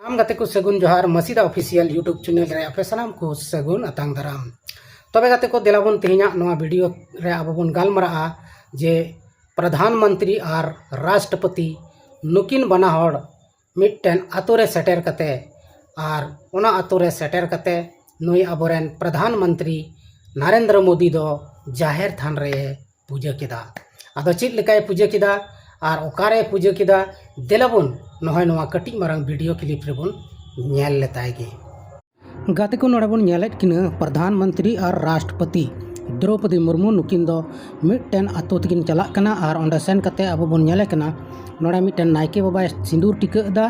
आम गाते को सगुन जोहार मसीदा ऑफिशियल यूट्यूब चैनल रे आपे सानाम को सगुन अतांग दाराम तबे गाते को देलाबन तेहिया नवा वीडियो रे आबोबन गालमराआ जे प्रधानमंत्री और राष्ट्रपति नुकिन बना हड़ मिटन आतो रे सेटर कते और ओना आतो रे सेटर कते नुई आबोरेन प्रधानमंत्री नरेंद्र मोदी दो जाहिर थान रे पूजा किदा आदो चित लेकाय पूजा किदा और ओकारे पूजा किदा देलाबन नहय नवा कटिक Marang video clip Ray-Ban nail लेतायगे गाते को नोड़े बन नेलेट किना प्रधानमंत्री और राष्ट्रपति द्रौपदी मुर्मू नुकिन दो मिटन आतो तकिन चलाक कना और ओंडे सेन कते आबो बन नेले कना नोड़े मिटन नायके बाबा सिंदूर टिकादा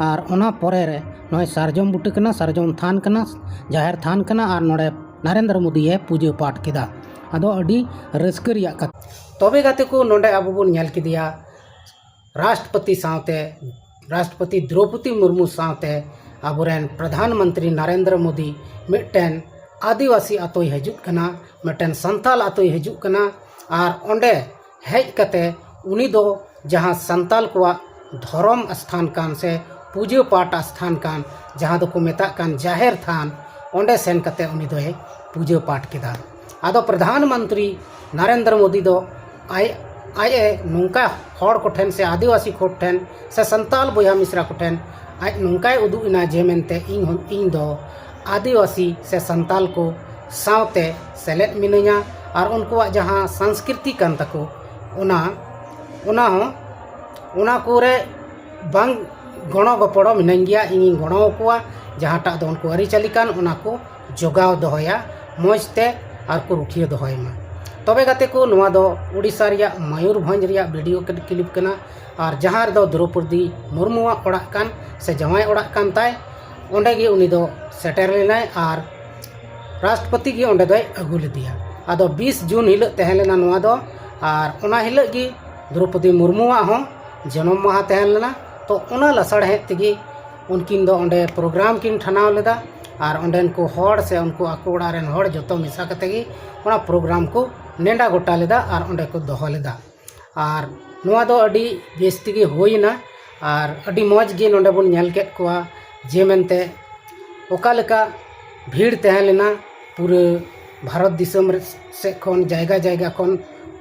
और ओना परे रे नय सारजम बुटे कना सारजम थान कना जाहिर थान कना और नोड़े नरेंद्र मोदी है पूजा पाठ किदा आदो अडी रस्क रिया तबे गाते को नोड़े आबो बन नेल किदिया राष्ट्रपति सावते राष्ट्रपति द्रौपदी मुर्मू सावते आबोरेन प्रधानमंत्री नरेंद्र मोदी मिटन आदिवासी आतोय हजुक कना मिटन संताल आतोय हजुक कना और ओंडे हेज कते उनी दो जहां संताल को धर्म स्थान कान से पूजा पाठ स्थान कान जहां दो को मेता कान जाहिर थान ओंडे सेन कते उनी दो पूजा पाठ किदा आदो प्रधानमंत्री नरेंद्र मोदी दो आए नौका हड़ को ठेन से आदिवासी को ठेन से संताल बोया मिश्रा को ठेन आज नौकाय उदुना जे मेनते इन दो आदिवासी से संताल को सावते सेलेद मिनया और उनको जहाँ संस्कृति कान तको उना कोरे बांग गणो गपड़ो मिनाइन गया इन गणो को जहाँ टा दो उनको अरिचाली कान उना को जोगाव दोहया मौजते और को रुखिया दोहयमा तबे गाते को नवा दो उड़ीसा रिया मयूरभंज रिया वीडियो क्लिप कना और जहाँ दो द्रौपदी मुर्मुआ ओड़ा कान से जमाय ओड़ा कान ताय ओंडे गे उनी दो सेटर लेनाय और राष्ट्रपति गे ओंडे दोय अगु लेदिया आदो 20 जून हिल तहन लेना नवा दो और ओना हिल गे द्रौपदी मुर्मुआ हो जन्म माह तहन लेना तो ओना लसड़हे तेगे उनकिन दो ओंडे प्रोग्राम किन ठनाव लेदा और ओंडेन को हड़ से उनको आको ओड़ा रेन हड़ जतो मिसा कते गे ओना प्रोग्राम को नेंडा गोटा लेदा और ओंडे को दोहो लेदा और नवा दो अडी बेस्ती गे होइना और अडी मौज गे नोंडे बन नेल केत कोआ जे मेनते ओका लेका भीड़ तहन लेना पूरे भारत दिसम से खन जायगा जायगा खन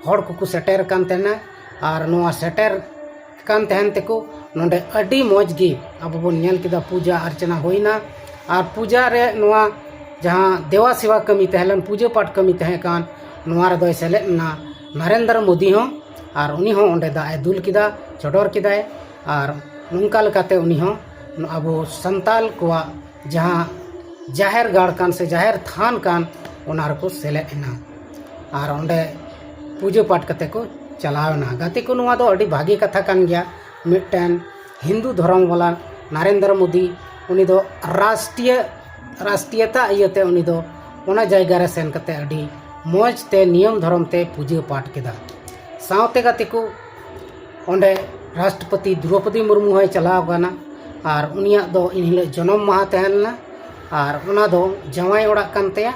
हड़ को सेटर कान तेना और नवा सेटर कान तहन तेको नोंडे अडी मौज गे अब बन नेल किदा पूजा अर्चना होइना और पूजा रे नवा जहाँ देवा सेवा कमी तहलन पूजा पाठ कमी तहे कान नवा रे दो सेलेद ना नरेंद्र मोदी हो और उनी हो ओंडे दाए दुल किदा चोडोर किदाय और नुंका लेकाते उनी हो अब संताल को जहाँ जाहिर गाड़ कान से जाहिर थान कान ओना रे को सेलेद ना और ओंडे पूजा पाठ कते को चलावना गाते को नवा दो अडी भागी कथा कान गया मिटन हिंदू धर्म वाला नरेंद्र मोदी उनी दो राष्ट्रीयता इयते उनी दो ओना जायगा रे सेन कते अडी मौज ते नियम धर्म ते पूजा पाठ किदा सावते गाते को ओंडे राष्ट्रपति द्रौपदी मुर्मू है चलाव गाना और उनिया दो इन हिल जन्म माह तहनना और ओना दो जवाई ओड़ा कानते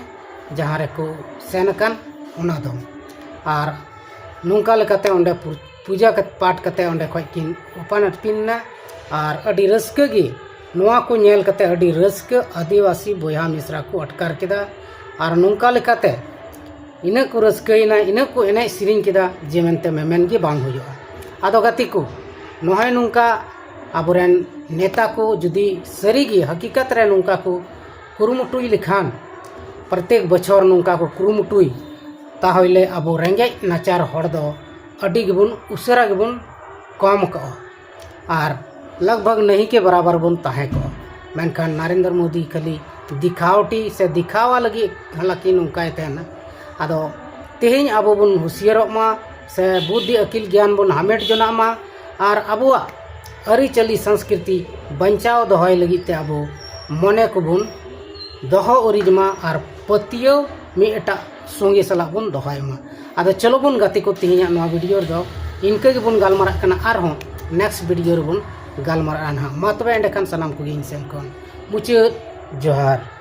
जहाँ रे को सेन कान ओना दो और नुंका लेकाते ओंडे पूजा पाठ कते ओंडे खय किन उपान अटपिनना और अडी रस्क गे नवा को नेल कते अडी रस्क आदिवासी बोया मिश्रा को अटकार किदा और नुंका लेकाते इना को रस्कइना इना को एने सिरिंग किदा जे मेनते मेमेन गे बांग हुआ आदो गाती को नहय नुंका आबोरेन नेता को जुदी सरीगी हकीकत रे नुंका को कुरुमुटुई लिखान प्रत्येक बछर नुंका को कुरुमुटुई ताहले आबो रेंगे नाचार हड़ दो अडी गेबुन उसरा गेबुन कम को और लगभग नहीं के बराबर बन ताहे को मेनखान नरेंद्र मोदी खाली दिखावटी से दिखावा लगी हालांकि नुंकाय तेना आदो तेहें आबो बन हुसियारोमा से बुद्धि अकिल ज्ञान बन हामेट जोनामा और आबुआ अरिचाली संस्कृति बंचाव दोहय लगी ते आबो मने को बन दोहो ओरिजमा और पतियो में एटा संगे सला बन दोहयमा आदो चलो बन गाते को तेहें नवा वीडियो दो इनके गे बन गालमारा कना आर हो नेक्स्ट वीडियो रे बन गालमारा ना मा तबे एंडे खान सनाम को इन सेन कोन मुचाद जोहार।